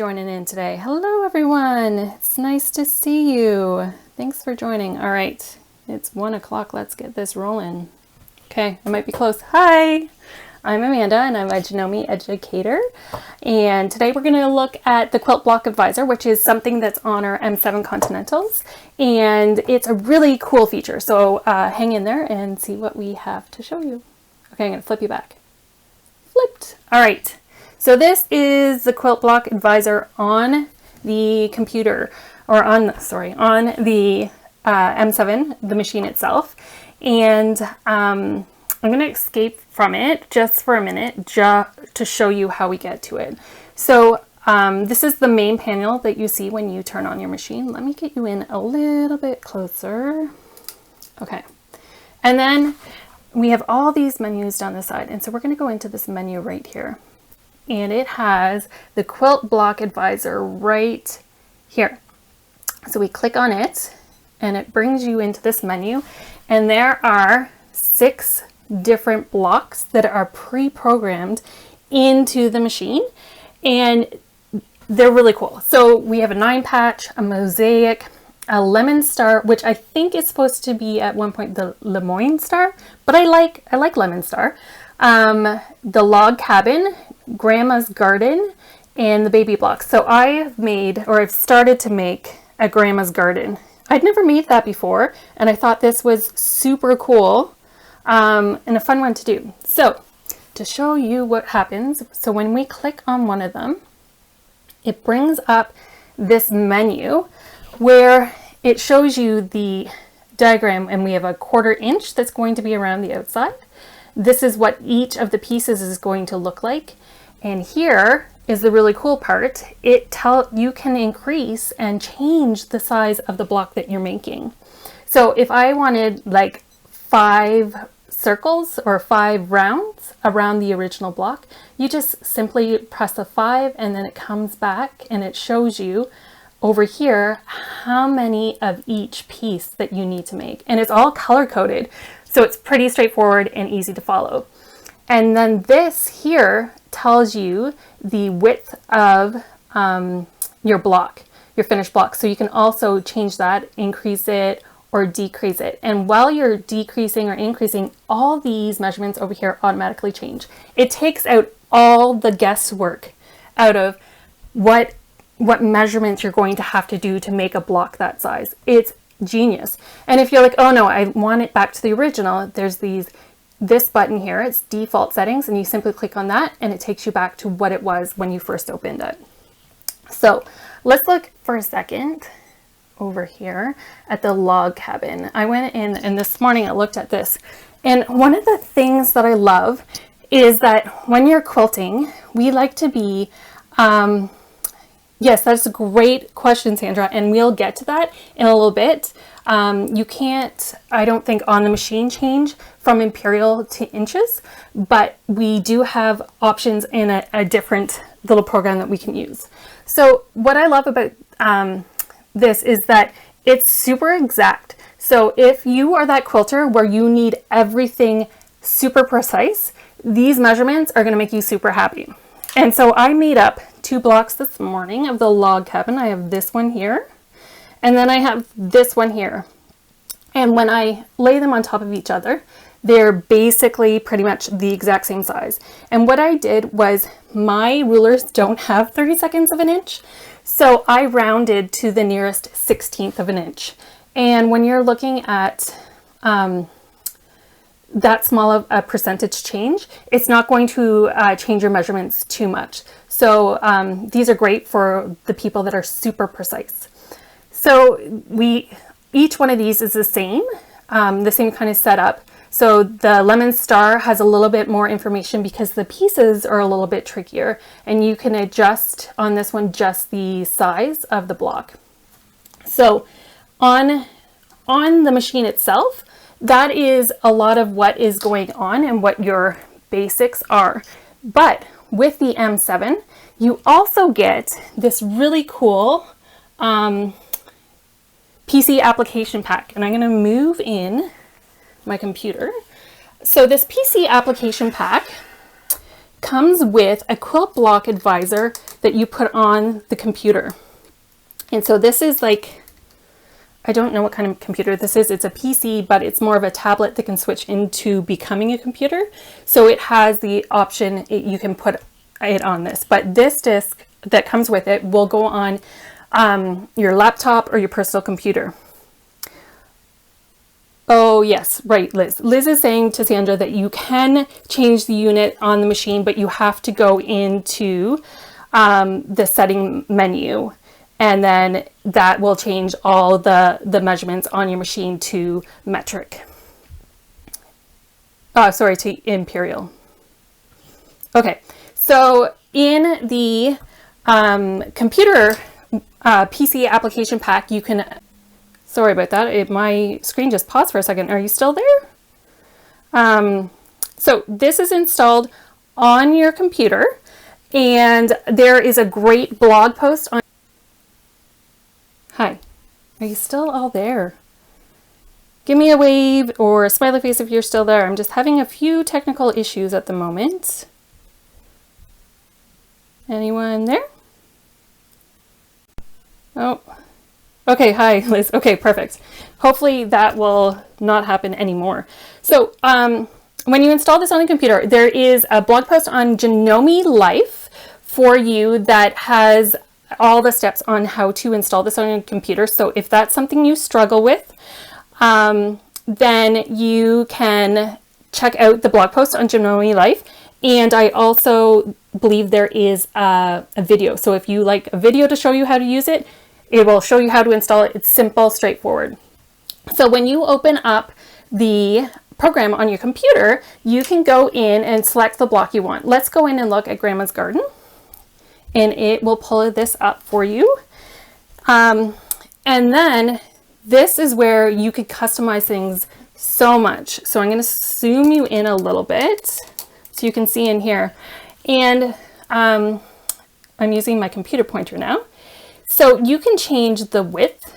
joining in today. Hello everyone, it's nice to see you. Thanks for joining. All right, it's 1 o'clock. Let's get this rolling. Okay, I might be close. Hi, I'm Amanda and I'm a Janome Educator. And today we're going to look at the Quilt Block Advisor, which is something that's on our M7 Continentals. And it's a really cool feature. So hang in there and see what we have to show you. Okay, I'm going to flip you back. Flipped. All right. So this is the Quilt Block Advisor on the computer, or on the M7, the machine itself. And I'm going to escape from it just for a minute, to show you how we get to it. So this is the main panel that you see when you turn on your machine. Let me get you in a little bit closer. Okay. And then we have all these menus down the side. And so we're going to go into this menu right here. And it has the Quilt Block Advisor right here. So we click on it and it brings you into this menu, and there are 6 different blocks that are pre-programmed into the machine, and they're really cool. So we have a 9-patch, a mosaic, a lemon star, which I think is supposed to be at one point the Lemoyne star, but I like lemon star. The log cabin, grandma's garden, and the baby blocks. So I've started to make a grandma's garden. I'd never made that before, and I thought this was super cool and a fun one to do. So to show you what happens, so when we click on one of them, it brings up this menu where it shows you the diagram, and we have a 1/4 inch that's going to be around the outside. This is what each of the pieces is going to look like. And here is the really cool part. You can increase and change the size of the block that you're making. So if I wanted like 5 circles or 5 rounds around the original block, you just simply press a 5 and then it comes back and it shows you over here how many of each piece that you need to make. And it's all color coded. So it's pretty straightforward and easy to follow. And then this here tells you the width of your block, your finished block. So you can also change that, increase it or decrease it. And while you're decreasing or increasing, all these measurements over here automatically change. It takes out all the guesswork out of what measurements you're going to have to do to make a block that size. It's genius. And if you're like, oh no, I want it back to the original, there's this button here, it's default settings, and you simply click on that and it takes you back to what it was when you first opened it. So let's look for a second over here at the log cabin. I went in and this morning I looked at this, and one of the things that I love is that when you're quilting, we like to be yes, that's a great question, Sandra, and we'll get to that in a little bit. You can't, I don't think, on the machine change from imperial to inches, but we do have options in a different little program that we can use. So what I love about this is that it's super exact. So if you are that quilter where you need everything super precise, these measurements are going to make you super happy. And so I made up 2 blocks this morning of the log cabin. I have this one here, and then I have this one here. And when I lay them on top of each other, they're basically pretty much the exact same size. And what I did was, my rulers don't have 32nds of an inch, so I rounded to the nearest 1/16 of an inch. And when you're looking at that small of a percentage change, it's not going to change your measurements too much. So these are great for the people that are super precise. So each one of these is the same kind of setup. So the lemon star has a little bit more information because the pieces are a little bit trickier, and you can adjust on this one just the size of the block. So on the machine itself, that is a lot of what is going on and what your basics are. But with the M7, you also get this really cool PC application pack. And I'm going to move in my computer. So this PC application pack comes with a Quilt Block Advisor that you put on the computer. And so this is like, I don't know what kind of computer this is. It's a PC, but it's more of a tablet that can switch into becoming a computer. So it has the option, you can put it on this, but this disc that comes with it will go on your laptop or your personal computer. Oh yes, right, Liz. Liz is saying to Sandra that you can change the unit on the machine, but you have to go into the setting menu, and then that will change all the measurements on your machine to metric. Sorry, to imperial. Okay, so in the computer PC application pack, you can, sorry about that, my screen just paused for a second. Are you still there? So this is installed on your computer, and there is a great blog post on. Hi, are you still all there? Give me a wave or a smiley face if you're still there. I'm just having a few technical issues at the moment. Anyone there? Oh, okay. Hi, Liz. Okay, perfect. Hopefully that will not happen anymore. So when you install this on the computer, there is a blog post on Janome Life for you that has all the steps on how to install this on your computer. So if that's something you struggle with, then you can check out the blog post on Janome Life. And I also believe there is a video. So if you like a video to show you how to use it, it will show you how to install it. It's simple, straightforward. So when you open up the program on your computer, you can go in and select the block you want. Let's go in and look at Grandma's Garden, and it will pull this up for you. And then this is where you could customize things so much. So I'm going to zoom you in a little bit so you can see in here. And I'm using my computer pointer now. So you can change the width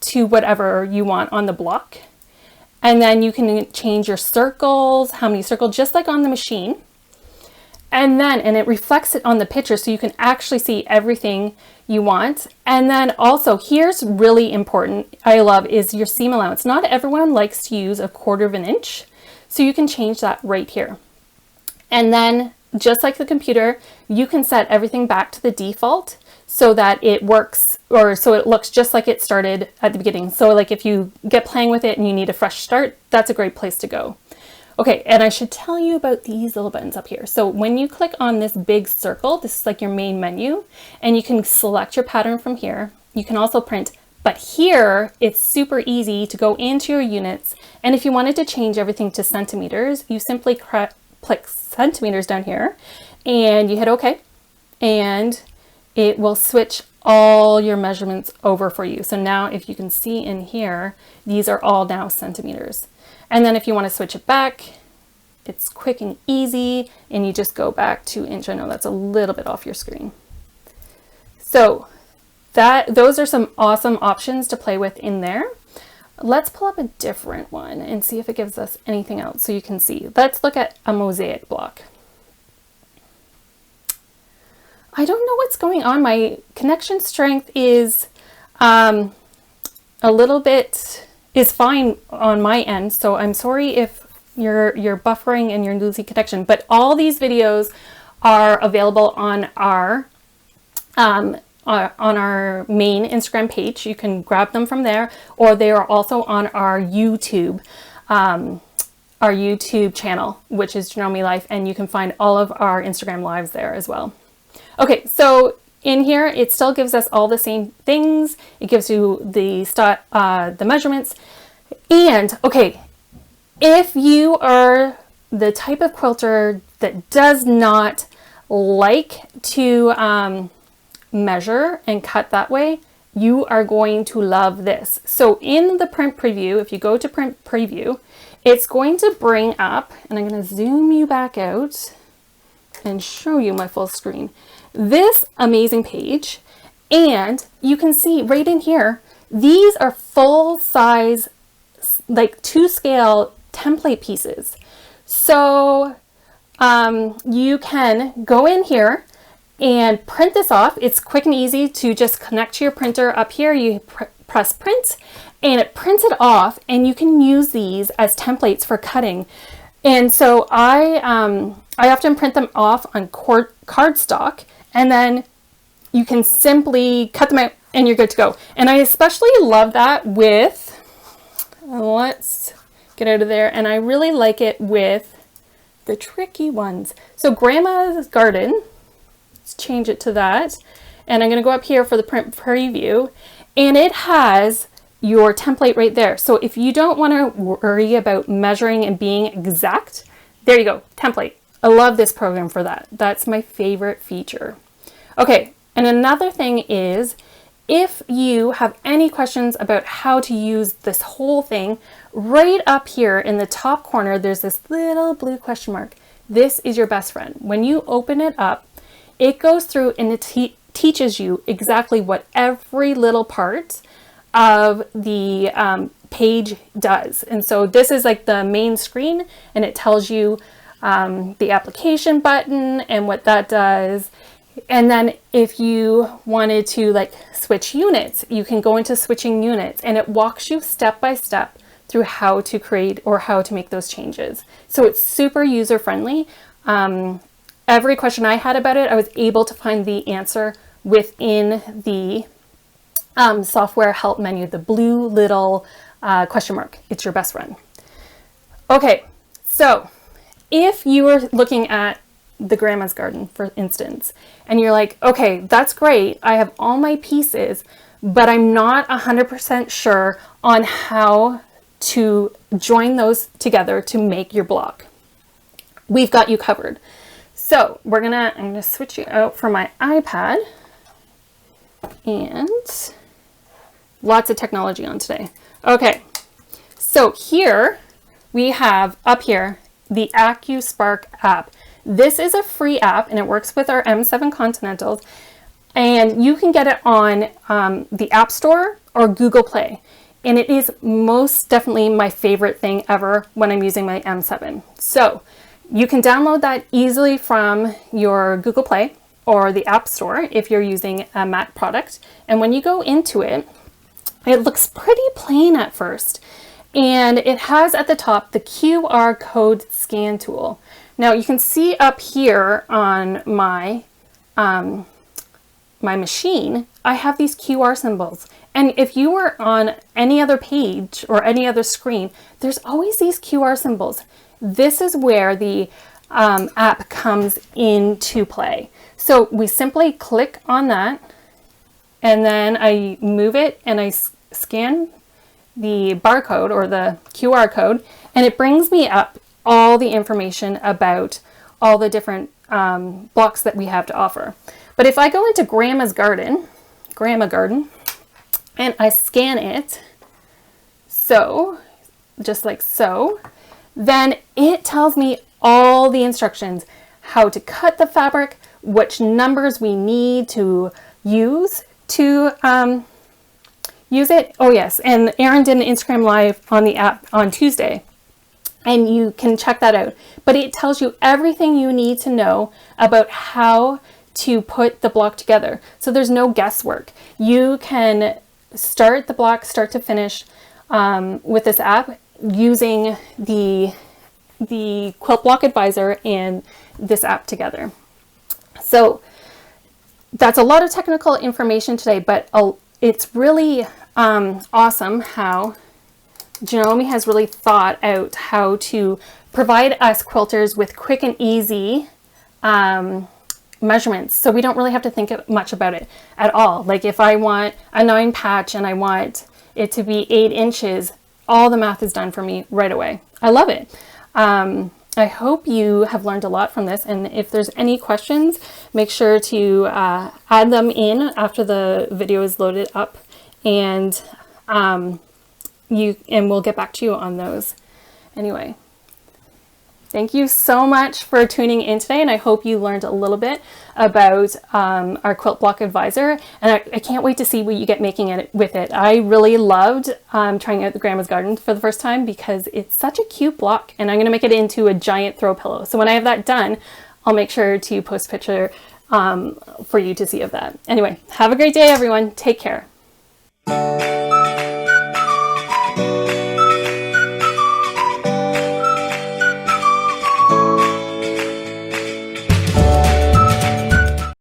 to whatever you want on the block. And then you can change your circles, how many circles, just like on the machine. And it reflects it on the picture so you can actually see everything you want. And then also, here's really important, I love, is your seam allowance. Not everyone likes to use 1/4 of an inch, so you can change that right here. And then, just like the computer, you can set everything back to the default so that it works, or so it looks just like it started at the beginning. So like if you get playing with it and you need a fresh start, that's a great place to go. Okay, and I should tell you about these little buttons up here. So when you click on this big circle, this is like your main menu, and you can select your pattern from here. You can also print, but here it's super easy to go into your units. And if you wanted to change everything to centimeters, you simply click centimeters down here and you hit OK, and it will switch all your measurements over for you. So now if you can see in here, these are all now centimeters. And then if you want to switch it back, it's quick and easy, and you just go back to inch. I know that's a little bit off your screen. So those are some awesome options to play with in there. Let's pull up a different one and see if it gives us anything else so you can see. Let's look at a mosaic block. I don't know what's going on. My connection strength is a little bit, is fine on my end. So I'm sorry if you're buffering and you're losing connection, but all these videos are available on our main Instagram page. You can grab them from there, or they are also on our YouTube channel, which is Janome Life, and you can find all of our Instagram lives there as well. Okay, so in here, it still gives us all the same things. It gives you the measurements. And okay, if you are the type of quilter that does not like to measure and cut that way, you are going to love this. So in the print preview, if you go to print preview, it's going to bring up, and I'm going to zoom you back out and show you my full screen, this amazing page. And you can see right in here, these are full size, like 2-scale template pieces. So you can go in here and print this off. It's quick and easy to just connect to your printer. Up here, you press print and it prints it off, and you can use these as templates for cutting. And so I often print them off on cardstock, and then you can simply cut them out and you're good to go. And I especially love that with, let's get out of there, and I really like it with the tricky ones. So Grandma's Garden, let's change it to that. And I'm going to go up here for the print preview, and it has your template right there. So if you don't want to worry about measuring and being exact, there you go, template. I love this program for that. That's my favorite feature. Okay, and another thing is, if you have any questions about how to use this whole thing, right up here in the top corner, there's this little blue question mark. This is your best friend. When you open it up, it goes through and it teaches you exactly what every little part of the page does. And so this is like the main screen, and it tells you the application button and what that does. And then if you wanted to like switch units, you can go into switching units, and it walks you step by step through how to create or how to make those changes. So it's super user friendly. Every question I had about it, I was able to find the answer within the software help menu, the blue little question mark. It's your best friend. Okay, so if you were looking at the Grandma's Garden, for instance, and you're like, okay, that's great, I have all my pieces, but I'm not 100% sure on how to join those together to make your block. We've got you covered. So I'm gonna switch you out for my iPad, and lots of technology on today. Okay, so here we have up here the AccuSpark app. This is a free app, and it works with our M7 Continentals, and you can get it on the App Store or Google Play. And it is most definitely my favorite thing ever when I'm using my M7. So you can download that easily from your Google Play or the App Store if you're using a Mac product. And when you go into it, it looks pretty plain at first. And it has at the top the QR code scan tool. Now you can see up here on my my machine, I have these QR symbols. And if you were on any other page or any other screen, there's always these QR symbols. This is where the app comes into play. So we simply click on that, and then I move it and I scan the barcode or the QR code, and it brings me up all the information about all the different blocks that we have to offer. But if I go into Grandma Garden, and I scan it, so just like so, then it tells me all the instructions, how to cut the fabric, which numbers we need to use to use it. Oh yes, and Erin did an Instagram live on the app on Tuesday, and you can check that out. But it tells you everything you need to know about how to put the block together. So there's no guesswork. You can start the block start to finish with this app using the Quilt Block Advisor and this app together. So that's a lot of technical information today, but it's really awesome how Janome has really thought out how to provide us quilters with quick and easy measurements, so we don't really have to think much about it at all. Like if I want a 9 patch and I want it to be 8 inches, all the math is done for me right away. I love it. I hope you have learned a lot from this, and if there's any questions, make sure to add them in after the video is loaded up, and we'll get back to you on those. Anyway, thank you so much for tuning in today, and I hope you learned a little bit about our Quilt Block Advisor, and I can't wait to see what you get making with it. I really loved trying out the Grandma's Garden for the first time because it's such a cute block, and I'm going to make it into a giant throw pillow. So when I have that done, I'll make sure to post a picture for you to see of that. Anyway, have a great day, everyone. Take care.